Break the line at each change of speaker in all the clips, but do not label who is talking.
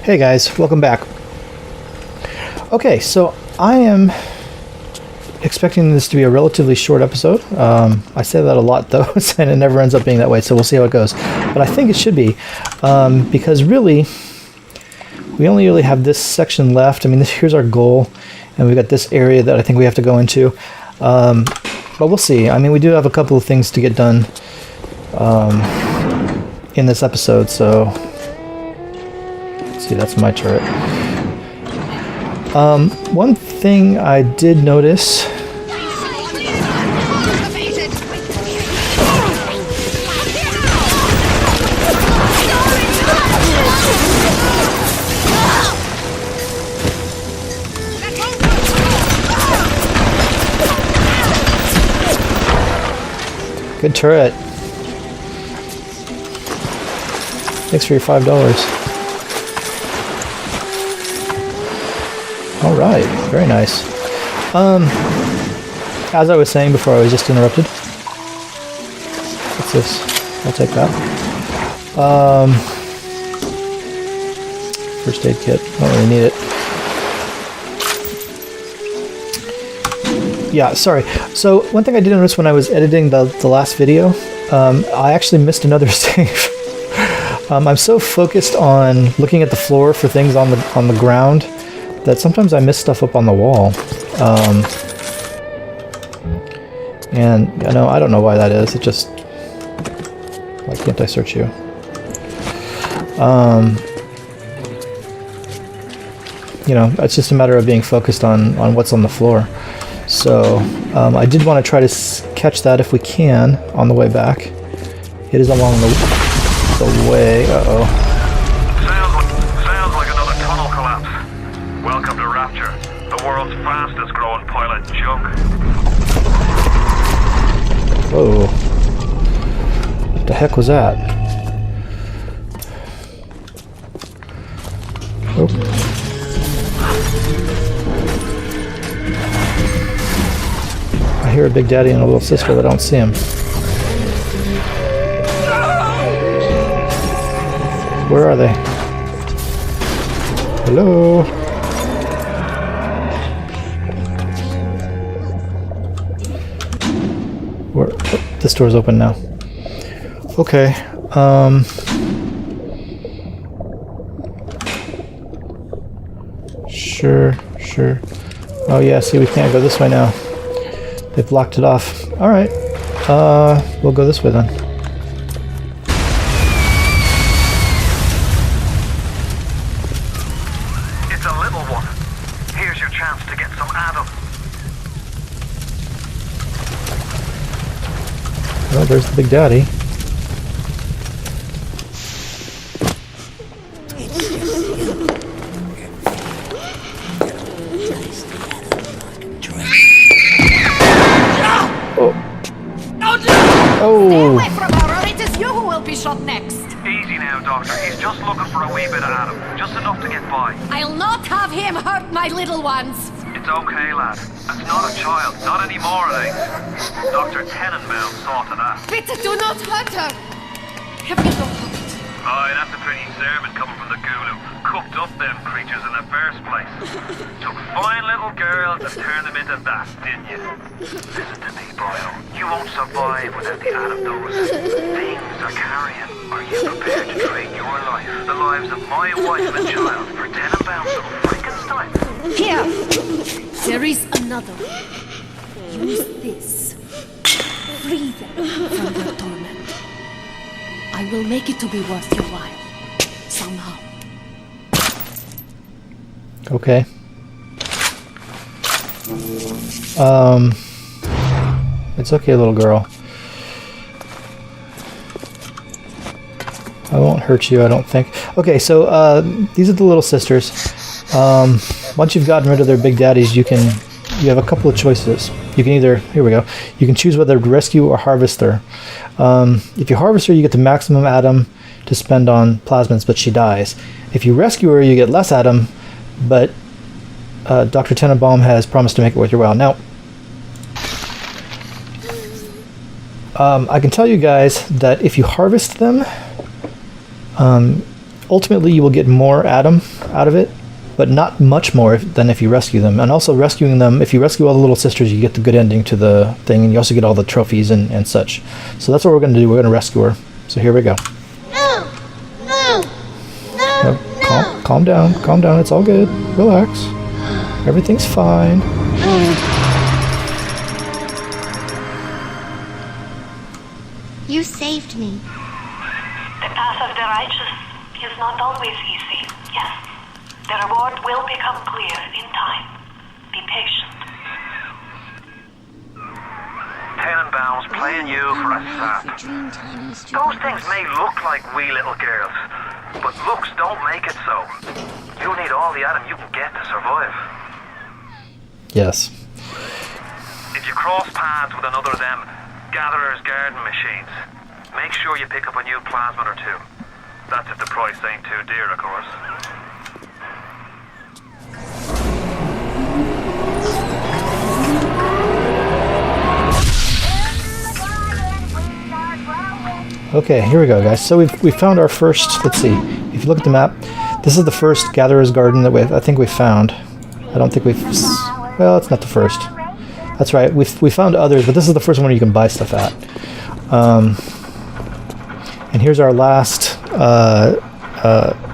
Hey guys, welcome back. Okay, so I am expecting this to be a relatively short episode. I say that a lot though, and it never ends up being that way, so we'll see how it goes. But I think it should be, because really, we only really have this section left. I mean, here's our goal, and we've got this area that I think we have to go into. But we'll see. I mean, we do have a couple of things to get done in this episode, so... See, that's my turret. One thing I did notice... Good turret. Thanks for your $5. All right, very nice. As I was saying before, I was just interrupted. What's this? I'll take that. First aid kit. Don't really need it. Yeah, sorry. So one thing I did notice when I was editing the last video, I actually missed another save. I'm so focused on looking at the floor for things on the ground that sometimes I miss stuff up on the wall. And you know, I don't know why that is. It just... Why can't I search you? You know, it's just a matter of being focused on what's on the floor. So I did want to try to catch that if we can on the way back. It is along the way. Uh-oh.
Sounds like another tunnel collapse. Welcome to Rapture, the world's fastest growing pile of junk.
Whoa. What the heck was that? Oh. I hear a Big Daddy and a little sister, but I don't see him. Where are they? Hello? Where? Oh, this door's open now. Okay. Sure. Oh yeah, see, we can't go this way now. They've blocked it off. Alright. We'll go this way then.
It's a little one. Here's your chance to get some Adam.
Well, there's the Big Daddy.
Stay away from her, or it is you who will be shot next.
Easy now, Doctor. He's just looking for a wee bit of Adam. Just enough to get by.
I'll not have him hurt my little ones.
It's okay, lad. That's not a child. Not anymore, it ain't. Dr. Tenenbaum saw to that.
Bitte do not hurt her. Have you no heart?
Oh, that's a pretty sermon coming from the ghoul who cooked up them creatures in the first place. Took fine little girls and turned them into that, didn't you? Listen to me, boyo. You won't survive without the Adam those things are carrying. Are you prepared to trade your life, the lives of my wife and child, for £10 little Frankenstein?
Here. There is another. Use this. Free them from their torment. I will make it to be worth your while. Somehow.
Okay. It's okay, little girl. I won't hurt you, I don't think. Okay, so these are the little sisters. Once you've gotten rid of their Big Daddies, you have a couple of choices. You can either, here we go, you can choose whether to rescue or harvest her. If you harvest her, you get the maximum Adam to spend on plasmids, but she dies. If you rescue her, you get less Adam, but Dr. Tenenbaum has promised to make it worth your while. Now, I can tell you guys that if you harvest them, ultimately you will get more Adam out of it, but not much more than if you rescue them. And also rescuing them, if you rescue all the little sisters, you get the good ending to the thing, and you also get all the trophies and such. So that's what we're going to do. We're going to rescue her. So here we go. Calm down. Calm down. It's all good. Relax. Everything's fine.
You saved me.
The path of the righteous is not always easy, yes. The reward will become clear in time. Be patient.
Tenenbaum's playing you for a sap. Those things may look like wee little girls, but looks don't make it so. You need all the Adam you can get to survive.
Yes.
If you cross paths with another of them gatherer's garden machines, make sure you pick up a new plasmid or two. That's if the price ain't too dear, of course.
Okay, here we go, guys. So we found our first. Let's see. If you look at the map, this is the first gatherer's garden that I think we found. I don't think we've. Well, it's not the first. That's right. We found others, but this is the first one you can buy stuff at. And here's our last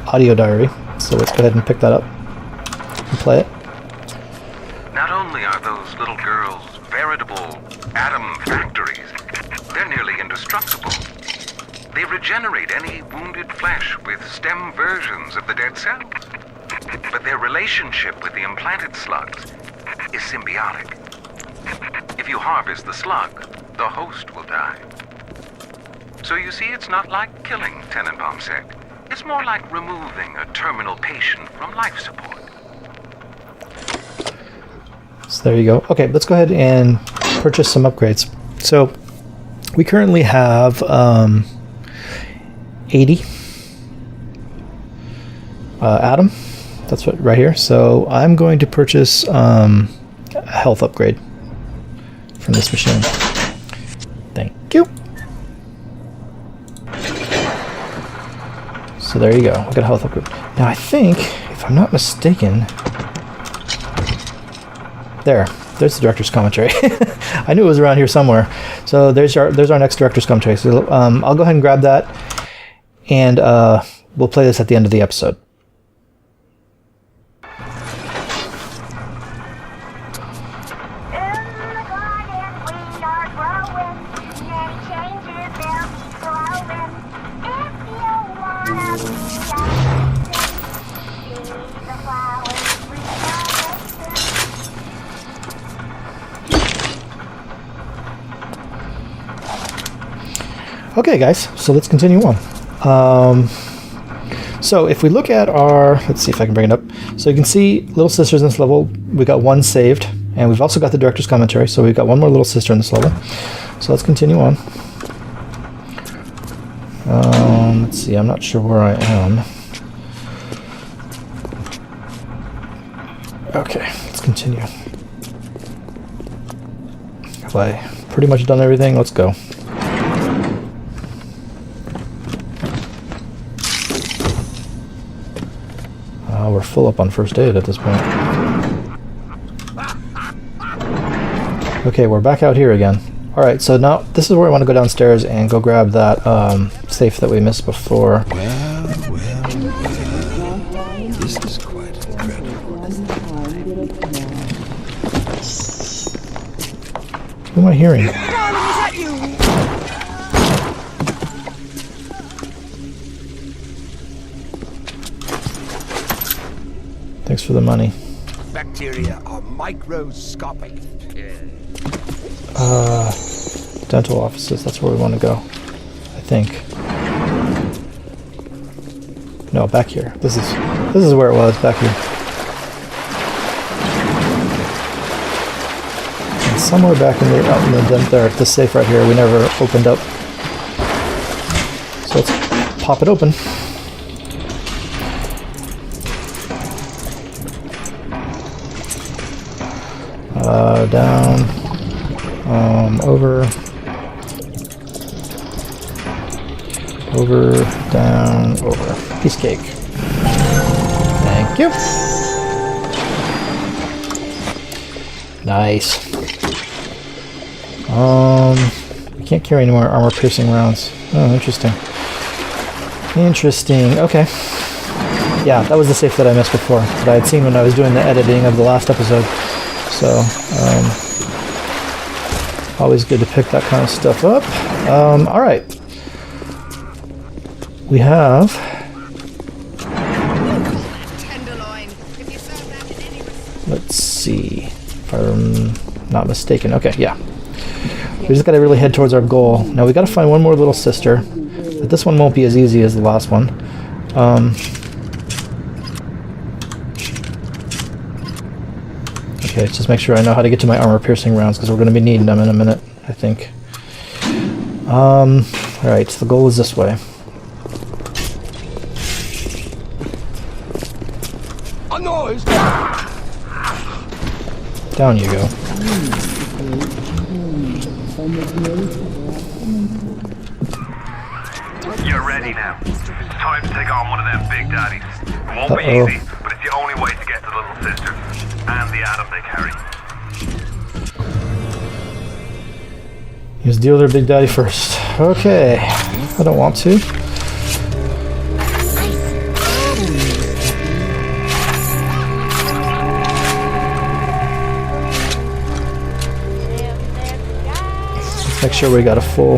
audio diary. So let's go ahead and pick that up and play it.
Not only are those little girls veritable atom factories, they're nearly indestructible. They regenerate any wounded flesh with stem versions of the dead cell. But their relationship with the implanted slugs is symbiotic. If you harvest the slug, the host will die. So you see, it's not like killing, Tenenbaum said. It's more like removing a terminal patient from life support.
So there you go. Okay, let's go ahead and purchase some upgrades. So we currently have 80 Adam. That's what right here. So I'm going to purchase a health upgrade from this machine. Thank you. So there you go. We got a health upgrade. Now I think, if I'm not mistaken, there's the director's commentary. I knew it was around here somewhere. So there's our next director's commentary. So I'll go ahead and grab that, and we'll play this at the end of the episode. Okay, guys, so let's continue on. So if we look at our, let's see if I can bring it up. So you can see Little Sisters in this level. We got one saved, and we've also got the director's commentary. So we've got one more Little Sister in this level. So let's continue on. Let's see, I'm not sure where I am. Okay, let's continue. Have I pretty much done everything? Let's go. We're full up on first aid at this point. Okay, we're back out here again. Alright, so now this is where I want to go downstairs and go grab that safe that we missed before.
Well, this is quite incredible.
Who am I hearing? Thanks for the money.
Bacteria are microscopic.
Dental offices, that's where we want to go. I think. No, back here. This is where it was, back here. And somewhere back in the there, the safe right here we never opened up. So let's pop it open. Down, over, down, over. Piece of cake. Thank you. Nice. We can't carry any more armor-piercing rounds. Oh, interesting. Interesting. Okay. Yeah, that was the safe that I missed before, that I had seen when I was doing the editing of the last episode. So, always good to pick that kind of stuff up. Alright. We have... Let's see, if I'm not mistaken. Okay, yeah. We just gotta really head towards our goal. Now we gotta find one more little sister, but this one won't be as easy as the last one. Okay, just make sure I know how to get to my armor-piercing rounds, because we're gonna be needing them in a minute, I think. Alright, the goal is this way.
A noise!
Down you go.
You're ready now. It's time to take on one of them Big Daddies. It won't be easy, but it's the only way to get to Little Sister and the Adam they carry.
Let's deal with our Big Daddy first. Okay. I don't want to. Let's make sure we got a full...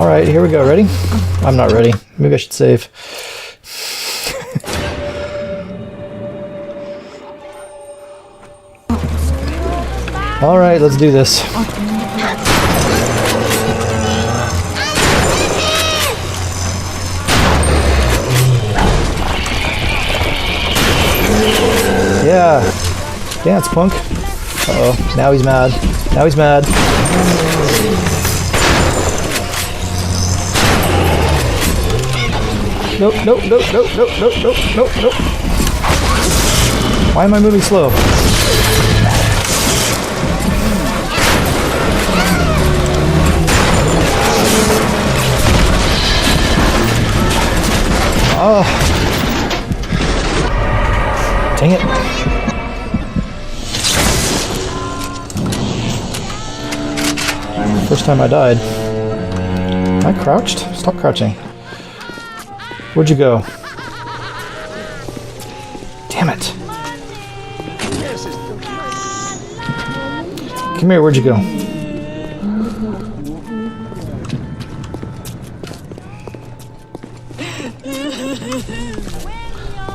Alright, here we go. Ready? I'm not ready. Maybe I should save. Alright, let's do this. Yeah. Dance, punk. Uh-oh. Now he's mad. Now he's mad. Nope, nope, nope, nope, nope, nope, nope, nope, nope. Why am I moving slow? Oh. Dang it. First time I died. Am I crouched? Stop crouching. Where'd you go? Damn it. Come here, where'd you go?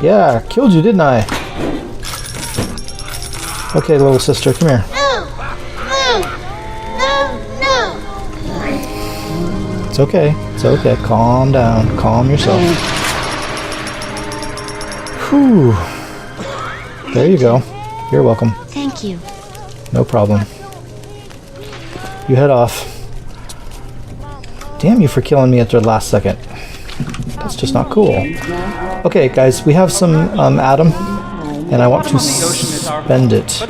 Yeah, killed you, didn't I? Okay, little sister, come here. It's okay. It's okay. Calm down. Calm yourself. Whew. There you go. You're welcome.
Thank you.
No problem. You head off. Damn you for killing me at the last second. That's just not cool. Okay, guys, we have some Adam, and I want to spend it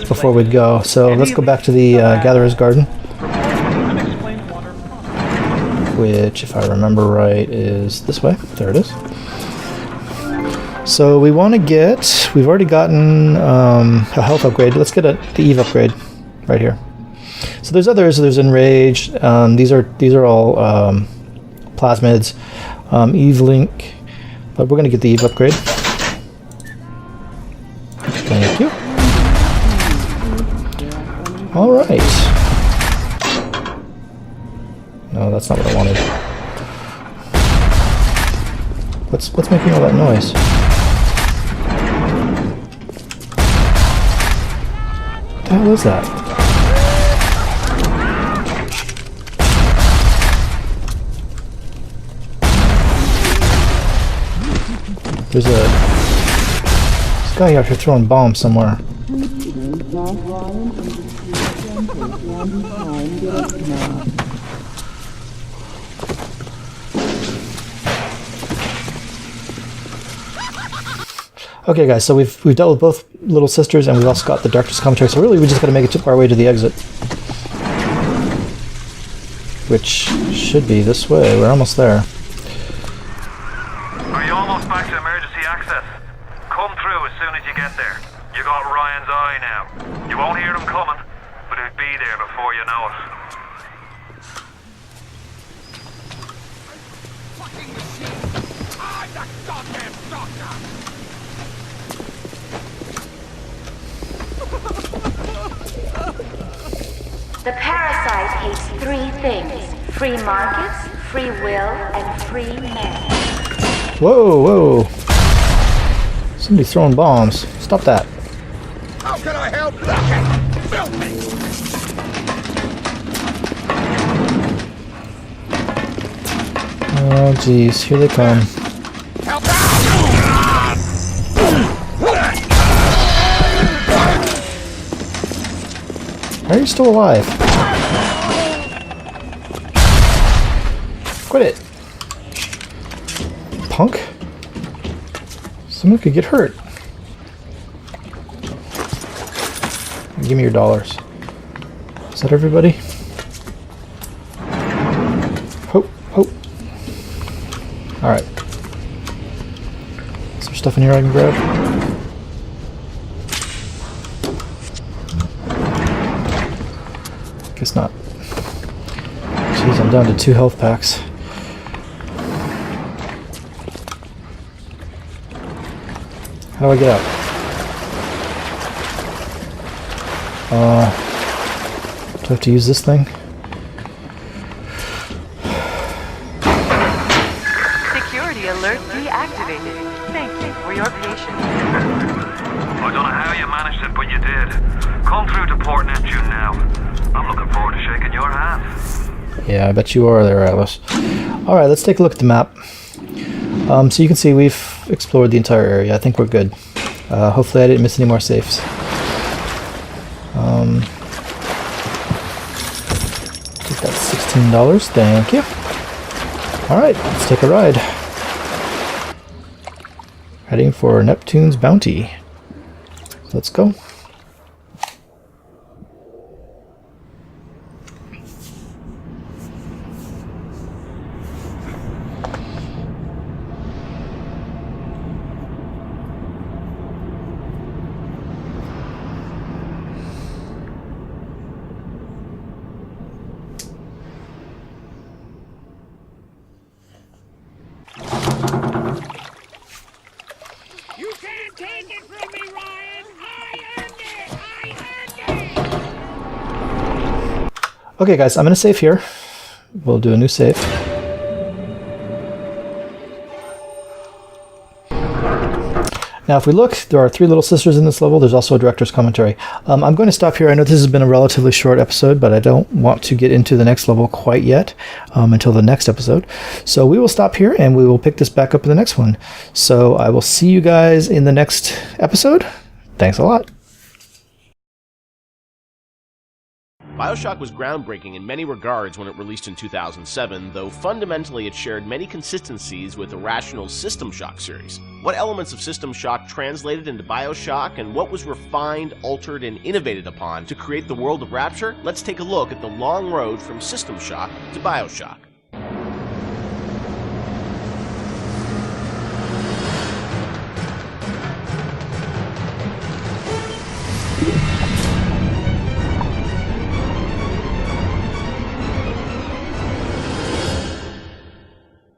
before we go. So let's go back to the Gatherer's Garden, which, if I remember right, is this way. There it is. So we want to get... We've already gotten a health upgrade. Let's get the Eve upgrade right here. So there's others. There's Enrage. These are all plasmids. Eve Link. But we're going to get the Eve upgrade. Thank you. All right. No, that's not what I wanted. What's making all that noise? What the hell is that? There's this guy out here throwing bombs somewhere. Okay, guys, so we've dealt with both little sisters, and we've also got the Darkness commentary. So really, we just got to make it our way to the exit, which should be this way. We're almost there.
Are you almost back to emergency access? Come through as soon as you get there. You got Ryan's eye now. You won't hear him coming, but he'll be there before you know it.
Fucking machine! I'm the goddamn doctor!
The parasite hates three things: free markets, free will, and free men.
Whoa, whoa. Somebody's throwing bombs. Stop that.
How can I help? Look at filthy!
Oh, geez. Here they come.
Help out!
How are you still alive? Quit it. Punk. Someone could get hurt. Give me your dollars. Is that everybody? Hope, hope. Alright. Is there stuff in here I can grab? Guess not. Jeez, I'm down to 2 health packs. How do I get out? Do I have to use this thing?
Security alert deactivated. Thank you for your patience.
I don't know how you managed it, but you did. Come through to Port Neptune now. I'm looking forward to shaking your hand.
Yeah, I bet you are there, Atlas. Alright, let's take a look at the map. So you can see we've explored the entire area. I think we're good. Hopefully I didn't miss any more safes. Take that $16, thank you. Alright, let's take a ride. Heading for Neptune's bounty. Let's go. Okay guys, I'm going to save here. We'll do a new save. Now if we look, there are 3 little sisters in this level. There's also a director's commentary. I'm going to stop here. I know this has been a relatively short episode, but I don't want to get into the next level quite yet until the next episode. So we will stop here and we will pick this back up in the next one. So I will see you guys in the next episode. Thanks a lot.
Bioshock was groundbreaking in many regards when it released in 2007, though fundamentally it shared many consistencies with Irrational's System Shock series. What elements of System Shock translated into Bioshock, and what was refined, altered, and innovated upon to create the world of Rapture? Let's take a look at the long road from System Shock to Bioshock.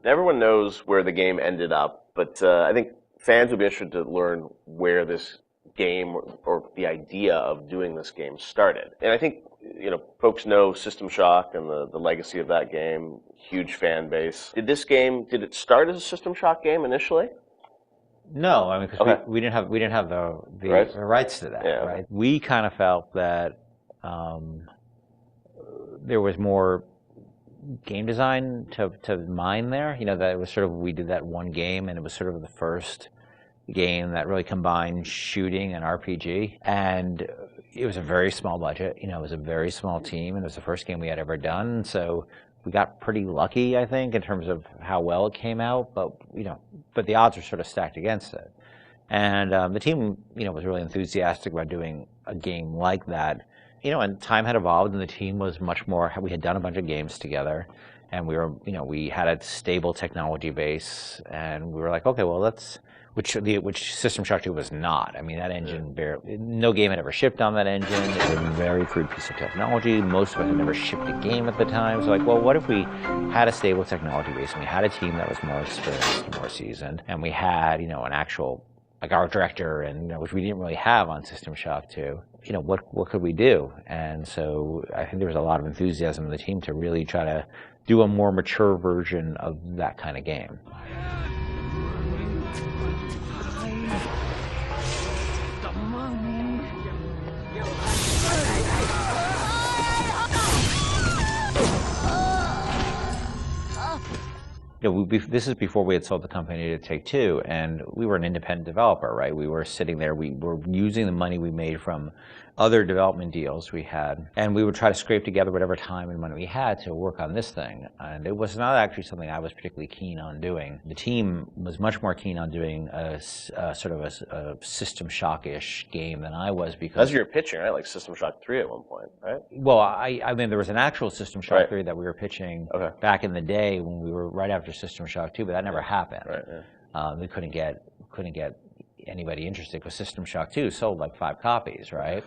Everyone knows where the game ended up, but I think fans would be interested to learn where this game or the idea of doing this game started. And I think, you know, folks know System Shock and the legacy of that game, huge fan base. Did it start as a System Shock game initially?
No, I mean, because we didn't have the rights to that, right? We kind of felt that there was more game design to mine there. You know, that it was sort of, we did that one game and it was sort of the first game that really combined shooting and RPG. And it was a very small budget, you know, it was a very small team, and it was the first game we had ever done. So we got pretty lucky, I think, in terms of how well it came out, but the odds were sort of stacked against it. And the team, you know, was really enthusiastic about doing a game like that. You know, and time had evolved and the team was much more, we had done a bunch of games together, and we had a stable technology base, and we were like, okay, well, which System Shock 2 was not. I mean, that engine, no game had ever shipped on that engine. It was a very crude piece of technology. Most of us had never shipped a game at the time. So like, well, what if we had a stable technology base, and we had a team that was more experienced, more seasoned, and we had, an actual, like, art director, and, which we didn't really have on System Shock 2. What could we do? And so I think there was a lot of enthusiasm in the team to really try to do a more mature version of that kind of game. This is before we had sold the company to Take-Two, and we were an independent developer, right? We were sitting there, we were using the money we made from other development deals we had, and we would try to scrape together whatever time and money we had to work on this thing. And it was not actually something I was particularly keen on doing. The team was much more keen on doing a sort of a System Shock-ish game than I was, because...
That's what you were pitching, right? Like System Shock 3 at one point, right?
Well, I mean, there was an actual System Shock 3 that we were pitching back in the day when we were right after System Shock 2, but that never happened.
Right, yeah.
We couldn't get anybody interested because System Shock 2 sold like 5 copies, right?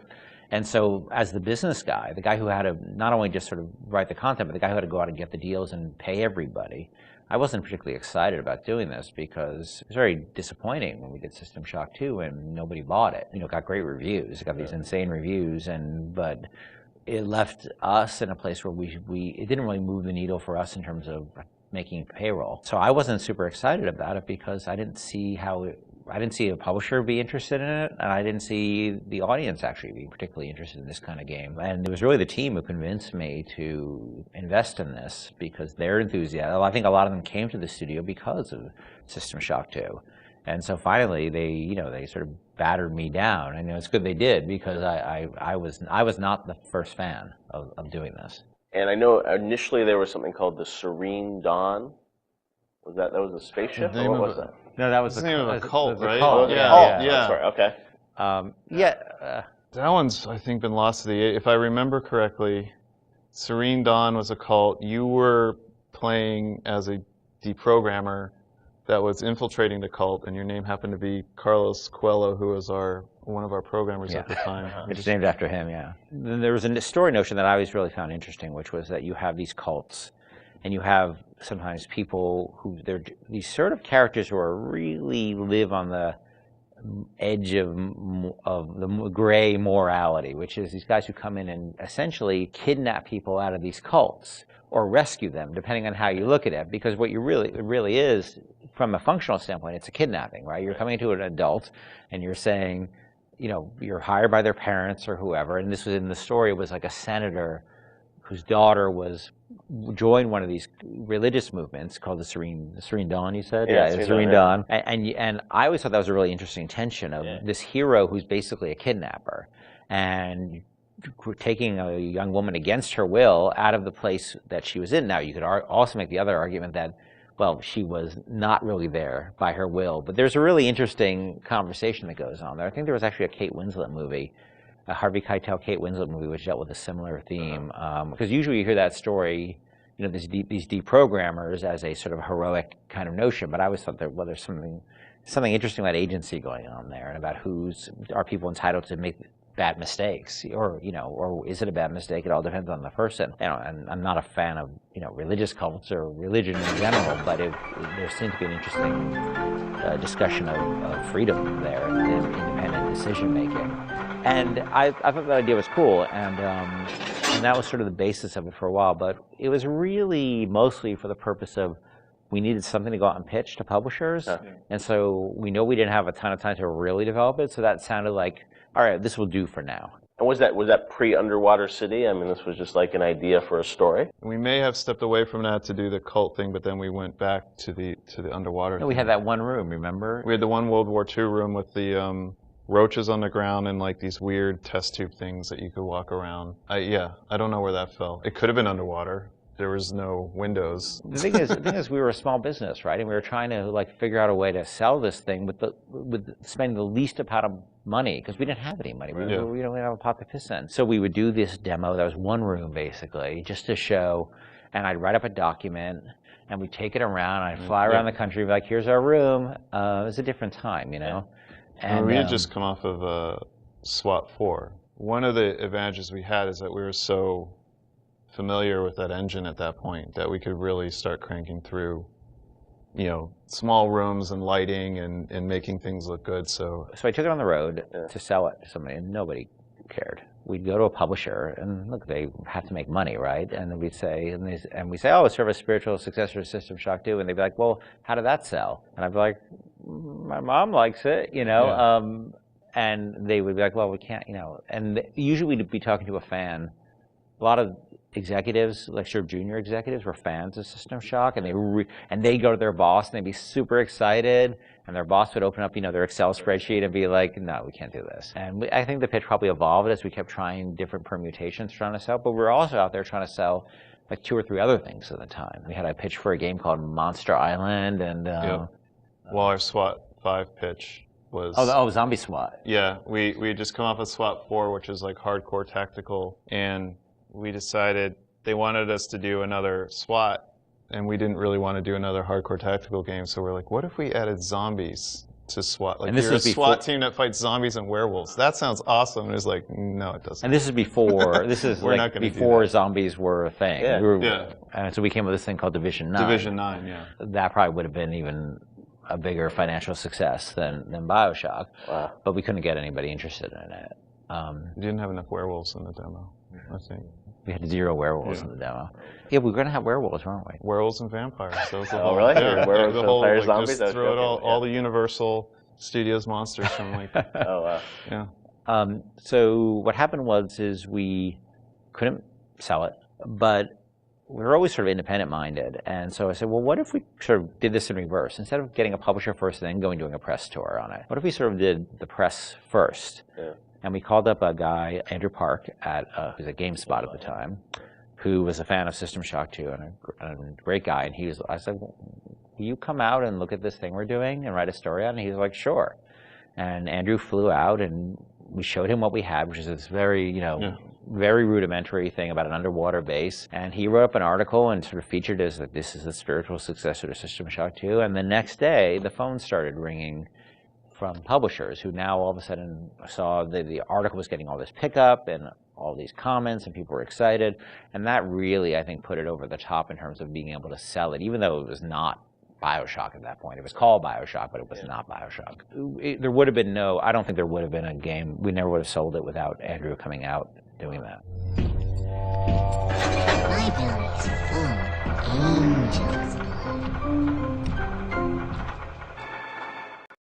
And so as the business guy, the guy who had to not only just sort of write the content, but the guy who had to go out and get the deals and pay everybody, I wasn't particularly excited about doing this because it was very disappointing when we did System Shock 2 and nobody bought it. It got great reviews. It got these insane reviews, but it left us in a place where it didn't really move the needle for us in terms of making payroll. So I wasn't super excited about it because I didn't see a publisher be interested in it, and I didn't see the audience actually be particularly interested in this kind of game. And it was really the team who convinced me to invest in this because their enthusiasm. I think a lot of them came to the studio because of System Shock 2. And so finally they sort of battered me down. And it's good they did because I was not the first fan of doing this.
And I know initially there was something called the Serene Dawn. That was a spaceship, or what was that?
No, that was
the name of a cult, right?
Cult.
Yeah.
That's right. Okay.
That one's, I think, been lost to the... If I remember correctly, Serene Dawn was a cult. You were playing as a deprogrammer that was infiltrating the cult, and your name happened to be Carlos Coelho, who was one of our programmers at the time.
It's named after him, yeah. Then there was a story notion that I always really found interesting, which was that you have these cults, and you have sometimes people who they're these sort of characters who really live on the edge of the gray morality, which is these guys who come in and essentially kidnap people out of these cults or rescue them, depending on how you look at it. Because what it really is, from a functional standpoint, it's a kidnapping, right? You're coming to an adult and you're saying, you're hired by their parents or whoever. And this was in the story, it was like a senator whose daughter joined one of these religious movements called the Serene Dawn, you said?
Yeah,
the Serene Dawn. And I always thought that was a really interesting tension of this hero who's basically a kidnapper and taking a young woman against her will out of the place that she was in. Now, you could also make the other argument that, well, she was not really there by her will. But there's a really interesting conversation that goes on there. I think there was actually a Kate Winslet movie, a Harvey Keitel, Kate Winslet movie, which dealt with a similar theme. Because usually you hear that story, these deprogrammers as a sort of heroic kind of notion. But I always thought there's something interesting about agency going on there, and about are people entitled to make bad mistakes, or is it a bad mistake? It all depends on the person. And I'm not a fan of religious cults or religion in general, but there seemed to be an interesting discussion of freedom there, and independent decision making. And I thought that idea was cool, and that was sort of the basis of it for a while. But it was really mostly for the purpose of we needed something to go out and pitch to publishers, and so we know we didn't have a ton of time to really develop it. So that sounded like, all right, this will do for now.
And was that pre-Underwater City? I mean, this was just like an idea for a story.
We may have stepped away from that to do the cult thing, but then we went back to the underwater.
No, we had that one room, remember?
We had the one World War II room with the roaches on the ground and like these weird test tube things that you could walk around. I don't know where that fell. It could have been underwater. There was no windows.
The thing is, we were a small business, right? And we were trying to figure out a way to sell this thing with spending the least amount of money, because we didn't have any money. We didn't have a pot to piss in. So we would do this demo. That was one room basically, just to show. and I'd write up a document, and we'd take it around, and I'd fly around the country, be like, here's our room. It was a different time, you know? And
we had just come off of SWAT 4. One of the advantages we had is that we were so familiar with that engine at that point that we could really start cranking through, you know, small rooms and lighting and making things look good. So
I took it on the road to sell it to somebody, and nobody cared. We'd go to a publisher, and look, they have to make money, right? And then we'd say, we say, oh, it's sort of a spiritual successor to System Shock 2, and they'd be like, well, how did that sell? And I'd be like, my mom likes it, you know. Yeah. And they would be like, well, we can't, you know. And usually we'd be talking to a fan. A lot of executives, like sort of junior executives, were fans of System Shock, and they'd go to their boss, and they'd be super excited, and their boss would open up, you know, their Excel spreadsheet and be like, no, we can't do this. And I think the pitch probably evolved as we kept trying different permutations trying to sell, but we were also out there trying to sell like 2 or 3 other things at the time. We had a pitch for a game called Monster Island, and
well, our SWAT 5 pitch was
Zombie SWAT.
Yeah, we had just come off of SWAT 4, which is like hardcore tactical, and we decided they wanted us to do another SWAT, and we didn't really want to do another hardcore tactical game, so we're like, what if we added zombies to SWAT? Like, you're a SWAT team that fights zombies and werewolves. That sounds awesome. And it was like, no, it doesn't.
And this is before, before zombies were a thing.
Yeah.
And so we came with this thing called Division 9.
Division 9, yeah.
That probably would have been even a bigger financial success than Bioshock. Wow. But we couldn't get anybody interested in it.
We didn't have enough werewolves in the demo, I think.
We had 0 werewolves in the demo. Yeah, we were going to have werewolves, weren't we?
Werewolves and vampires. That was the
whole, really?
Yeah,
werewolves,
the whole,
vampires,
like,
zombies?
Just throw it all the Universal Studios monsters from like...
Oh, wow.
Yeah.
So what happened was we couldn't sell it, but we were always sort of independent-minded. And so I said, well, what if we sort of did this in reverse? Instead of getting a publisher first and then doing a press tour on it, what if we sort of did the press first? Yeah. And we called up a guy, Andrew Park, who's at GameSpot at the time, who was a fan of System Shock 2 and a great guy. And I said, well, will you come out and look at this thing we're doing and write a story on it? And he was like, sure. And Andrew flew out, and we showed him what we had, which is this very, very rudimentary thing about an underwater base. And he wrote up an article and sort of featured as like, this is the spiritual successor to System Shock 2. And the next day, the phone started ringing from publishers who now all of a sudden saw the article was getting all this pickup and all these comments, and people were excited. And that really, I think, put it over the top in terms of being able to sell it, even though it was not Bioshock at that point. It was called Bioshock, but it was not Bioshock. There would have been I don't think there would have been a game. We never would have sold it without Andrew coming out doing that.
My belly's full of angels.